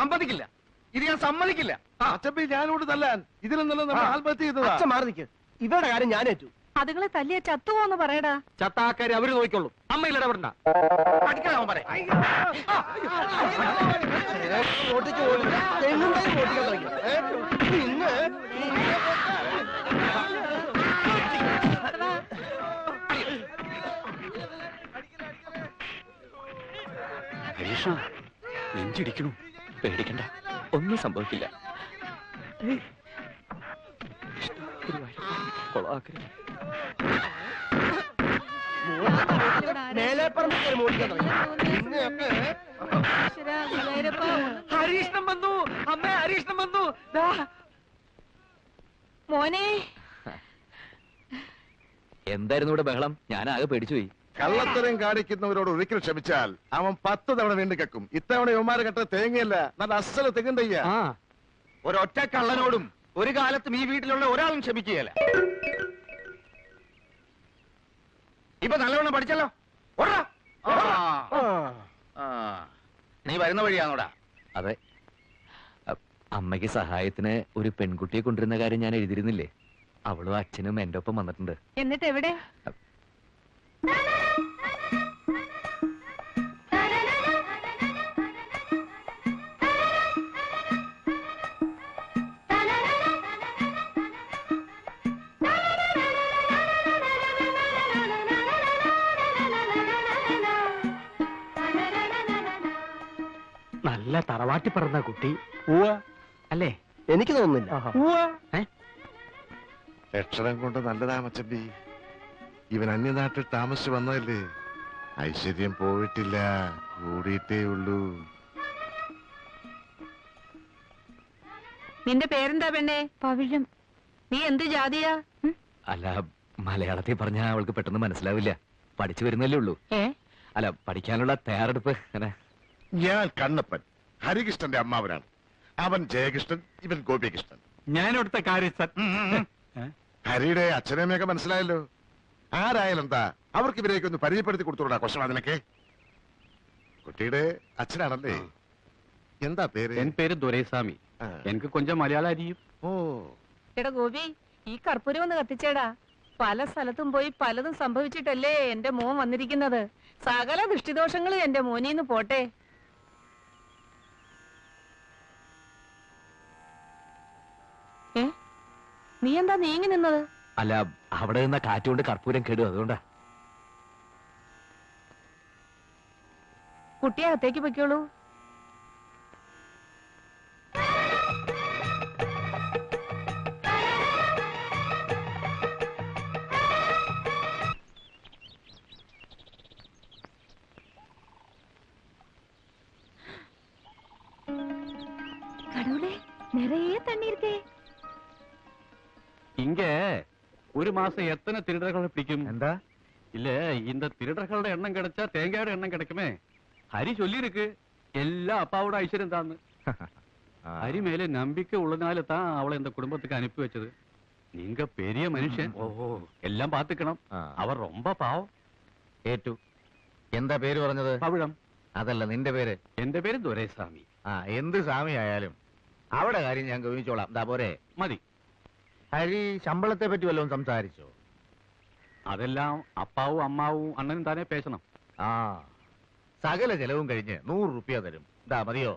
സമ്മതിക്കില്ല, ഇത് ഞാൻ സമ്മതിക്കില്ല. അച്ഛപ്പി ഞാനോട് തല്ലാൻ ഇതിലും നല്ല നമ്മൾ ആത്മഹത്യ ചെയ്തതാ. അച്ഛൻ മാറി നിൽക്ക്, ഇവരുടെ കാര്യം ഞാനേറ്റു. അതുങ്ങളെ തല്ലിയ ചത്തുപോന്ന് പറയടാ. ചത്താക്കാര് അവര് നോക്കിക്കൊള്ളും, അമ്മയിൽ ഇടപെടണ്ട. പഠിക്കണം പറയാം. ഹരീഷ, നെഞ്ചിടിക്കണു, പേടിക്കണ്ട, ഒന്നും സംഭവിക്കില്ല. ഹരീഷ്ണം വന്നു, അമ്മ ഹരീഷ്ണം വന്നു. മോനെ, എന്തായിരുന്നു ഇവിടെ ബഹളം? ഞാനാകെ പേടിച്ചുപോയി. കള്ളത്തരം കാണിക്കുന്നവരോട് ഒരിക്കൽ ക്ഷമിച്ചാൽ അവൻ 10 തവണ വീണ്ടും കക്കും. ഇത്തവണ യുവമാരെ കെട്ട തേങ്ങയല്ല, നല്ല അസല തെങ്ങും തയ്യ. ഒരൊറ്റ കള്ളനോടും ഒരു കാലത്തും ഈ വീട്ടിലുള്ള ഒരാളും ക്ഷമിക്കുകയല്ല. ഇപ്പൊ നല്ലവണ്ണം പഠിച്ചല്ലോ. നീ വരുന്ന വഴിയാണോടാ? അതെ, അമ്മയ്ക്ക് സഹായത്തിന് ഒരു പെൺകുട്ടിയെ കൊണ്ടുവരുന്ന കാര്യം ഞാൻ എഴുതിയിരുന്നില്ലേ? അവളും അച്ഛനും എന്റെ ഒപ്പം വന്നിട്ടുണ്ട്. എന്നിട്ട് എവിടെ? നല്ല തറവാട്ടി പറഞ്ഞ കുട്ടി അല്ലേ? എനിക്ക് തോന്നുന്നില്ല. ലക്ഷണം കൊണ്ട് നല്ലതാ മച്ചമ്പി. ഇവൻ അന്യനാട്ടിൽ താമസിച്ചു വന്നതല്ലേ, ഐശ്വര്യം പോയിട്ടില്ല, കൂടിയിട്ടേ ഉള്ളൂ. നിന്റെ പേരെന്താ പെണ്ണേ? പവിഴം. നീ എന്ത് ജാതിയാ? അല്ല, മലയാളത്തിൽ പറഞ്ഞാൽ അവൾക്ക് പെട്ടെന്ന് മനസ്സിലാവില്ല. പഠിച്ചു വരുന്നല്ലേ ഉള്ളൂ. അല്ല, പഠിക്കാനുള്ള തയ്യാറെടുപ്പ്. ഞാൻ കണ്ണപ്പൻ, ഹരികൃഷ്ണന്റെ അമ്മാവനാണ്. അവൻ ജയകൃഷ്ണൻ, ഇവൻ ഗോപികൃഷ്ണൻ. ഞാനവിടുത്തെ കാര്യസ്ഥൻ. ഹരിയുടെ അച്ഛനമ്മയൊക്കെ മനസ്സിലായല്ലോ. ആരായാലെന്താ, അവർക്ക് ഇവരെയൊക്കെ ഒന്ന് പരിചയപ്പെടുത്തി കൊടുത്തോടാ കൊശവാദിനൊക്കെ. കുട്ടിയുടെ അച്ഛനാണല്ലേ? എന്താ പേര്? എൻ പേര് ദുരൈസ്വാമി. എനിക്ക് കൊഞ്ചം മലയാളം അറിയും. ഓ, എടാ ഗോപി, ഈ കർപ്പൂരം ഒന്ന് കത്തിച്ചേടാ. പല സ്ഥലത്തും പോയി പലതും സംഭവിച്ചിട്ടല്ലേ എന്റെ മോൻ വന്നിരിക്കുന്നത്. സകല ദൃഷ്ടിദോഷങ്ങളും എന്റെ മോനീന്ന് പോട്ടെ. നീ എന്താ നീങ്ങി നിന്നത്? അല്ല, അവിടെ നിന്ന കാറ്റുകൊണ്ട് കർപ്പൂരം കേടും, അതുകൊണ്ടാ. കുട്ടിയെ അകത്തേക്ക് പൊയ്ക്കോളൂ. கடவுளே, நிறைய தண்ணி இருக்கே. இங்க ஒரு மாசம் எத்தனை திருடர்களை பிடிக்கும்? എന്താ? இல்ல, இந்த திருடர்களோட எண்ணம் கிடைச்சா தேங்காயோட எண்ணம் கிடைக்குமே. ஹரி சொல்லி இருக்கு எல்லா அப்பாவோட ஐஸ்வர்யம் தான். ஹரி மேல நம்பிக்கை உள்ளதால தான் அவளை இந்த குடும்பத்துக்கு அனுப்பி வச்சது. நீங்க பெரிய மனுஷன், എല്ലാം പാത്തുക്കണം. അവർ ரொம்ப പാവം. ഏറ്റു. എന്താ പേര് പറഞ്ഞത്? പവിഴം. അതല്ല, നിന്റെ പേര്? എന്റെ പേര് ദുരൈസ്വാമി. എന്ത് സ്വാമി ആയാലും അവിടെ കാര്യം ഞാൻ ഗവനിച്ചോളാം. ദാ പോരെ? മതി. ഹരി ശമ്പളത്തെ പറ്റി വല്ലതും സംസാരിച്ചോ? അതെല്ലാം അപ്പാവും അമ്മാവും അണ്ണനും താനേ പേശണം. സകല ചെലവും കഴിഞ്ഞ് 100 രൂപ തരും. ദാ മതിയോ?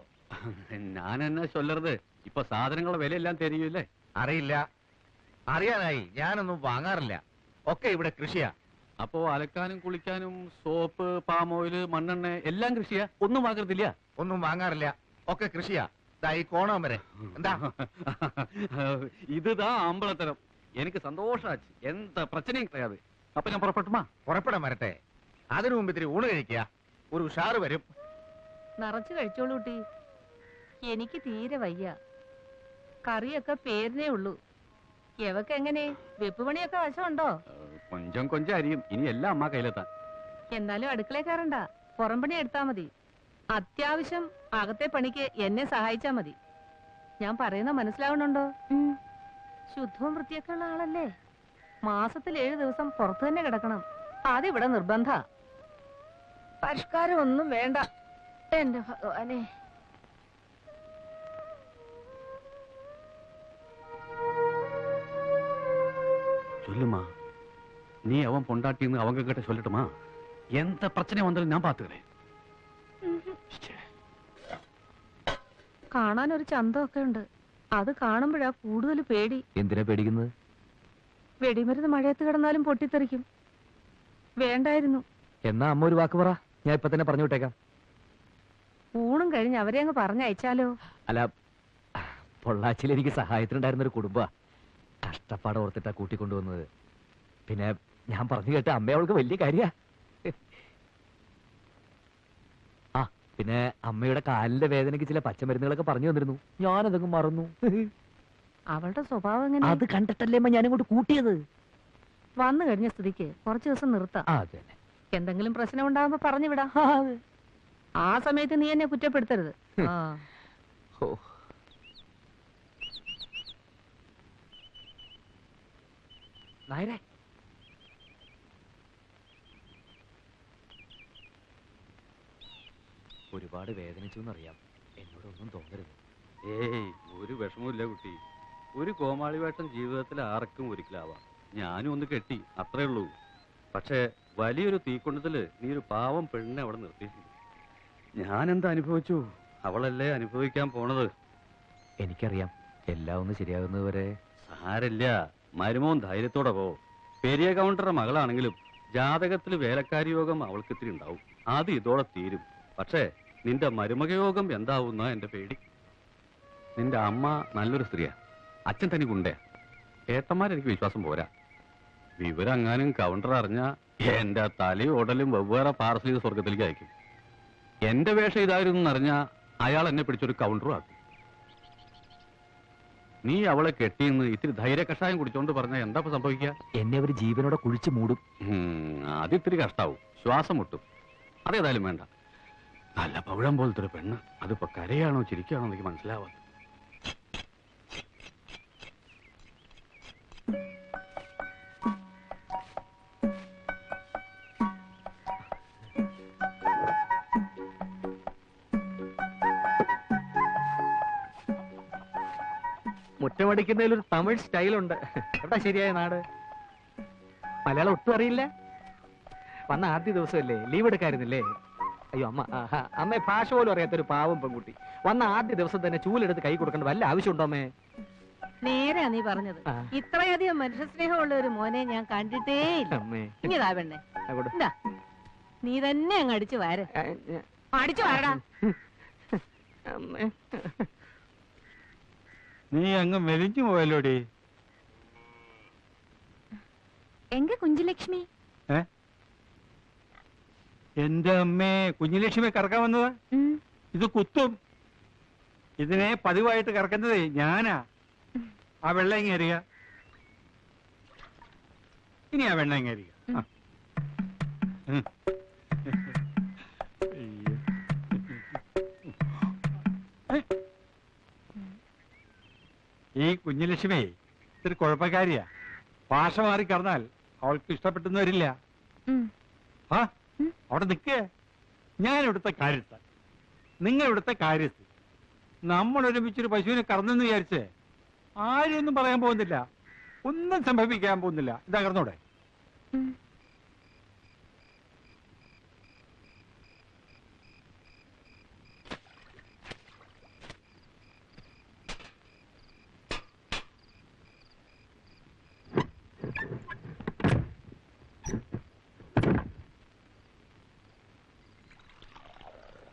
ഞാൻ എന്നാ ചൊല്ലരുത്, ഇപ്പൊ സാധനങ്ങളുടെ വിലയെല്ലാം തരികയില്ലേ? അറിയില്ല, അറിയാനായി. ഞാനൊന്നും വാങ്ങാറില്ല, ഒക്കെ ഇവിടെ കൃഷിയാ. അപ്പോ അലക്കാനും കുളിക്കാനും സോപ്പ്, പാം ഓയില്, മണ്ണെണ്ണ എല്ലാം കൃഷിയാ? ഒന്നും വാങ്ങരുതില്ല? ഒന്നും വാങ്ങാറില്ല, ഒക്കെ കൃഷിയാ. ഈ കോണം വരെ. എന്താ ഇതാ അമ്പളത്തരം. എനിക്ക് സന്തോഷാச்சு. എന്താ പ്രശ്നം கிடையாது. അപ്പൊ ഞാൻ പുറപ്പെട്ടുമാ? പുറപ്പെടാൻ വരട്ടെ. അതിനു മുമ്പ് ഇത്തിരി ഊണ് കഴിക്കുക, ഒരു ഉഷാറ് വരും. നിറച്ചു കഴിച്ചോളൂ കുട്ടി. എനിക്ക് തീരെ വയ്യ. കറിയൊക്കെ പേരിനേ ഉള്ളൂ. എവക്ക് എങ്ങനെ വെപ്പ് പണിയൊക്കെ വശമുണ്ടോ? കൊഞ്ചം കൊഞ്ചം അരിയും. ഇനി എല്ലാം അമ്മ കയ്യിലെത്താൻ. എന്നാലും അടുക്കളയിൽ കയറണ്ട, പുറം പണി എടുത്താ മതി. അത്യാവശ്യം അകത്തെ പണിക്ക് എന്നെ സഹായിച്ചാ മതി. ഞാൻ പറയുന്ന മനസ്സിലാവണുണ്ടോ? ശുദ്ധവും വൃത്തിയൊക്കെ ഉള്ള ആളല്ലേ? മാസത്തിൽ 7 ദിവസം പുറത്തു തന്നെ കിടക്കണം. അതിവിടെ നിർബന്ധ. പരിഷ്കാരം ഒന്നും വേണ്ട. എന്റെ ഭഗവാനെ. சொல்லுமா நீ அவன் பொண்டாட்டின்னு அவங்க கிட்ட சொல்லட்டுமா எந்த பிரச்சனை வந்தாலும் ഞാൻ പാത്തുக்கிறேன் കാണാൻ ഒരു ചന്തമൊക്കെ ഉണ്ട്. അത് കാണുമ്പോഴാ കൂടുതൽ പേടി. എന്തിനാ പേടിക്കുന്നത്? വെടിമരുന്ന് മഴയത്ത് കിടന്നാലും പൊട്ടിത്തെറിക്കും. വേണ്ടായിരുന്നു. എന്നാ അമ്മ ഒരു വാക്ക് പറ, ഞാൻ ഇപ്പൊ തന്നെ പറഞ്ഞു വിട്ടേക്കാം. ഊണും കഴിഞ്ഞ് അവരെ അങ്ങ് പറഞ്ഞയച്ചാലോ? അല്ല, പൊള്ളാച്ചിയിൽ എനിക്ക് സഹായത്തിനുണ്ടായിരുന്ന ഒരു കുടുംബ കഷ്ടപ്പാട് ഓർത്തിട്ടാ കൂട്ടിക്കൊണ്ടുവന്നത്. പിന്നെ ഞാൻ പറഞ്ഞു കേട്ട അമ്മ അവൾക്ക് വലിയ കാര്യ. ആ പിന്നെ അമ്മയുടെ കാലിന്റെ വേദനയ്ക്ക് ചില പച്ചമരുന്നുകളൊക്കെ പറഞ്ഞു തന്നിരുന്നു, ഞാനതങ്ങ് മറന്നു. അവളുടെ സ്വഭാവം എങ്ങനെ? അത് കണ്ടിട്ടല്ലേ അമ്മ ഞാനിങ്ങോട്ട് കൂട്ടിയത്. വന്നു കഴിഞ്ഞ സ്ഥിതിക്ക് കുറച്ചു ദിവസം നിർത്താം. അതെ, എന്തെങ്കിലും പ്രശ്നം ഉണ്ടാകുമ്പോ പറഞ്ഞു വിടാം. ആ സമയത്ത് നീ എന്നെ കുറ്റപ്പെടുത്തരുത്. ആ. ഓ, നായരെ, ഒരുപാട് വേദനിച്ചു എന്നറിയാം, എന്നോടൊന്നും തോന്നരുത്. ഏയ് ഒരു വിഷമമില്ല കുട്ടി. ഒരു കോമാളി വേഷം ജീവിതത്തിൽ ആർക്കും ഒരിക്കലാവാം. ഞാനും ഒന്ന് കെട്ടി, അത്രേ ഉള്ളൂ. പക്ഷേ വലിയൊരു തീക്കൊണ്ടത്തില് നീ ഒരു പാവം പെണ്ണിനെ അവിടെ നിർത്തിയിട്ടുണ്ട്. ഞാൻ എന്താ അനുഭവിച്ചു, അവളല്ലേ അനുഭവിക്കാൻ പോണത്. എനിക്കറിയാം, എല്ലാം ഒന്ന് ശരിയാകുന്നതുവരെ. സാരല്ല, മരുമോൻ ധൈര്യത്തോടെ പോ. പെരിയ കൗണ്ടറുടെ മകളാണെങ്കിലും ജാതകത്തിൽ വേലക്കാരി യോഗം അവൾക്ക് ഇത്തിരി ഉണ്ടാവും. അത് ഇതോടെ തീരും. പക്ഷേ നിന്റെ മരുമക യോഗം എന്താവുന്ന എന്റെ പേടി. നിന്റെ അമ്മ നല്ലൊരു സ്ത്രീയാ, അച്ഛൻ തനിക്കുണ്ടേ. ഏട്ടന്മാരെനിക്ക് വിശ്വാസം പോരാ. വിവരങ്ങാനും കൗണ്ടർ അറിഞ്ഞ എന്റെ തലയും ഉടലും വെവ്വേറെ പാർസൽ ചെയ്ത് സ്വർഗത്തിലേക്ക് അയക്കും. എന്റെ വേഷം ഇതായിരുന്നു എന്നറിഞ്ഞ അയാൾ എന്നെ പിടിച്ചൊരു കൗണ്ടറും ആക്കും. നീ അവളെ കെട്ടിയെന്ന് ഇത്തിരി ധൈര്യ കഷായം കുടിച്ചോണ്ട് പറഞ്ഞ എന്താ സംഭവിക്കുക? എന്നെ അവർ ജീവനോടെ കുഴിച്ചു മൂടും. അതിത്തിരി കഷ്ടാവും, ശ്വാസം മുട്ടും. അതേതായാലും വേണ്ട. നല്ല പവിഴം പോലത്തെ ഒരു പെണ്ണ്, അതിപ്പോ കരയാണോ ചിരിക്കാണോ എനിക്ക് മനസ്സിലാവാം. മുറ്റമടിക്കുന്നതിൽ ഒരു തമിഴ് സ്റ്റൈലുണ്ട്. എവിടെ ശരിയായ നാട്? മലയാളം ഒട്ടും അറിയില്ല. വന്ന ആദ്യ ദിവസമല്ലേ, ലീവ് എടുക്കായിരുന്നില്ലേ? അയ്യോ അമ്മ, അമ്മ ഭാഷ പോലും അറിയാത്തൊരു പാവം പെൺകുട്ടി. വന്ന ആദ്യ ദിവസം തന്നെ ചൂലെടുത്ത് കൈ കൊടുക്കേണ്ട വല്ല ആവശ്യമുണ്ടോ അമ്മേ? നേരാ നീ പറഞ്ഞത്. ഇത്രയധികം മനുഷ്യസ്നേഹമുള്ള ഒരു മോനെ ഞാൻ കണ്ടിട്ടേ ഇല്ല. അമ്മേ, ഇനിതാ പെണ്ണെ, എന്താ നീ തന്നെ അങ്ങ് അടിച്ചു വാര. അടിച്ചു വാരടാ. അമ്മേ, നീ അങ്ങ് മെലിഞ്ഞു പോയല്ലോടി. എങ്ക കുഞ്ചുലക്ഷ്മി? എന്റെ അമ്മേ, കുഞ്ഞുലക്ഷ്മി കറക്കാൻ വന്നത് ഇത് കുത്തും. ഇതിനെ പതിവായിട്ട് കറക്കുന്നതേ ഞാനാ. ആ വെള്ളം ഇങ്ങേറിയ, ഇനി ആ വെള്ളം ഇങ്ങേറിയ. ഈ കുഞ്ഞുലക്ഷ്മി ഇത്തിരി കുഴപ്പക്കാരിയാ. ഭാഷ മാറി കറന്നാൽ അവൾക്ക് ഇഷ്ടപ്പെട്ടെന്ന് വരില്ല. ആ അവിടെ നിൽക്കേ. ഞാൻ ഇവിടുത്തെ കാര്യസ്ഥ, നിങ്ങൾ ഇവിടുത്തെ കാര്യസ്ഥ. നമ്മൾ ഒരുമിച്ചൊരു പശുവിനെ കറന്നെന്ന് വിചാരിച്ച് ആരും പറയാൻ പോകുന്നില്ല, ഒന്നും സംഭവിക്കാൻ പോകുന്നില്ല. ഇതാ കറന്നൂടെ?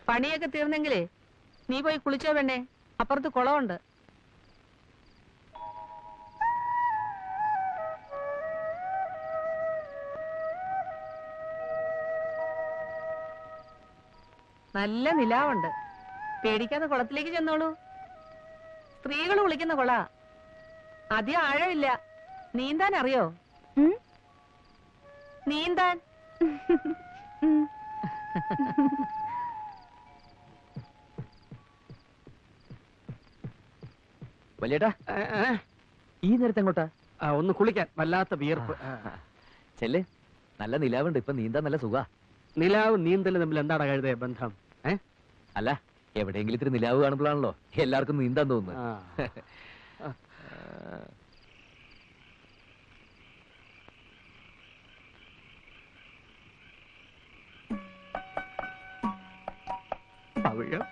പണിയൊക്കെ തീർന്നെങ്കിലേ നീ പോയി കുളിച്ചോ പെണ്ണേ, അപ്പുറത്ത് കുളമുണ്ട്. നല്ല നിലാവുണ്ട്, പേടിക്കാതെ കുളത്തിലേക്ക് ചെന്നോളൂ. സ്ത്രീകൾ കുളിക്കുന്ന കുള, അധികം ആഴമില്ല. നീന്താൻ അറിയോ? നീന്താൻ വലിയേട്ടാ, ഈ നേരത്തെ എങ്ങോട്ടാ? ഒന്ന് കുളിക്കാൻ, വല്ലാത്ത വിയർപ്പ്. ചെല്ല്, നല്ല നിലാവുണ്ട്, ഇപ്പൊ നീന്താൻ നല്ല സുഖാ. നിലാവും നീന്തലും തമ്മിൽ എന്താണ് കഴുതേ ബന്ധം? അല്ല, എവിടെയെങ്കിലും ഇത്തിരി നിലാവ് കാണുമ്പോഴാണല്ലോ എല്ലാവർക്കും നീന്താൻ തോന്നുന്നത്. പവിഴം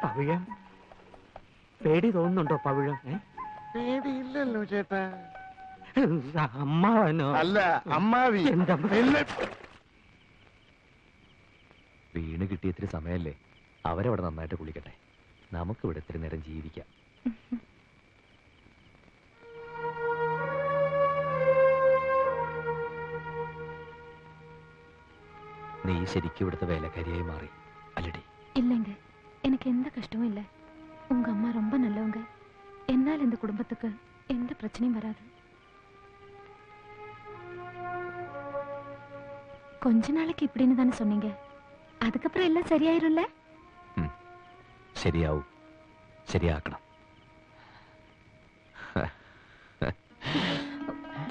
പവിഴം പേടി തോന്നുന്നുണ്ടോ പവിഴം? പേടിയില്ലല്ലോ ചേട്ടാ. അമ്മാവനോ? അല്ല, അമ്മാവി. എന്താ വീണ് കിട്ടിയ ഇത്തിരി സമയല്ലേ, അവരവിടെ നന്നായിട്ട് കുളിക്കട്ടെ. നമുക്ക് ഇവിടെ ഇത്തിരി നേരം ജീവിക്കാം. നീ ശരിക്കും ഇവിടുത്തെ വേലക്കാരിയായി മാറി അല്ലടി? இல்லைங்க, எனக்கு எந்த கஷ்டமும் இல்லை. உங்க அம்மா ரொம்ப நல்லவங்க. என்னால் இந்த குடும்பத்துக்கு எந்த பிரச்சனையும் வராது. கொஞ்ச நாளைக்கு இப்படின்னு தானே சொன்னீங்க, அதுக்கப்புறம் எல்லாம் சரியாயிரும்ல? ശരിയാവും, ശരിയാക്കണം.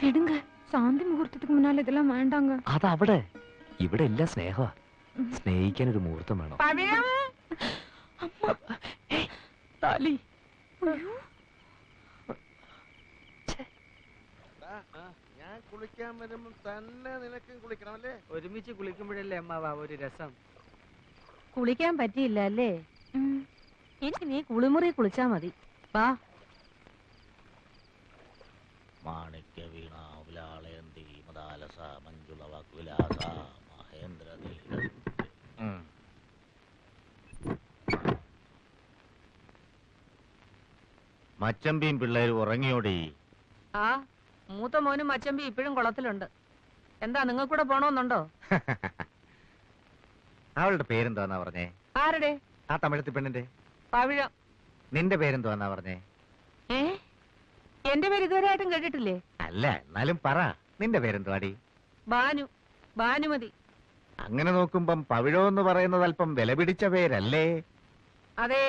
விடுங்க, சாந்தி முகூர்த்தத்துக்கு முன்னால இதெல்லாம் வேண்டாங்க. അതവിടെ, ഇവിടെ എല്ലാം സ്നേഹമാ. സ്നേഹിക്കാൻ ഒരു മുഹൂർത്തം വേണം. പവിഴം താലി. ഞാൻ കുളിക്കാൻ വരുമ്പോ തന്നെ നിനക്കും കുളിക്കണമല്ലേ? ഒരുമിച്ച് കുളിക്കുമ്പോഴല്ലേ അമ്മാവാ ഒരു രസം. കുളിക്കാൻ പറ്റിയില്ല അല്ലേ? എനിക്ക് നീ കുളിമുറി കുളിച്ചാ മതി. വാ. മാണിക്യ വീണ വിലാളയന്തി മദാലസ മഞ്ജുള വാക്വിലാസ മഹേന്ദ്ര മച്ചമ്പിയും പിള്ളേരും ഉറങ്ങിയോടി. ആ മൂത്ത മോനും മച്ചമ്പി ഇപ്പോഴും കുളത്തിലുണ്ട്. എന്താ നിങ്ങൾക്കൂടെ പോണോന്നുണ്ടോ? അവളുടെ പേരെന്തോന്നാ പറഞ്ഞേ? ആരുടെ? ആ തമിഴത്തി പെണ്ണിന്റെ. പവിഴം. നിന്റെ പേരെന്തോന്നാ പറഞ്ഞേ? എന്റെ പേര് ഇതുവരെ ആയിട്ടും കേട്ടിട്ടില്ലേ? അല്ല, എന്നാലും പറ, നിന്റെ പേരെന്തുവാടി? ബാനു, ഭാനുമതി. അങ്ങനെ നോക്കുമ്പം പവിഴോ എന്ന് പറയുന്നത് അല്പം വില പിടിച്ച പേരല്ലേ? അതെ,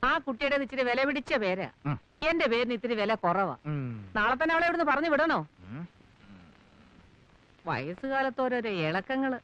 ആ കുട്ടിയുടെ ഇച്ചിരി വില പിടിച്ച പേരാ. എന്റെ പേരിന് ഇത്തിരി വില കുറവാ. നാളെ തന്നെ അവളെ ഇവിടുന്ന് പറഞ്ഞു വിടണോ? വയസ്സുകാലത്ത് ഓരോരോ ഇളക്കങ്ങള്.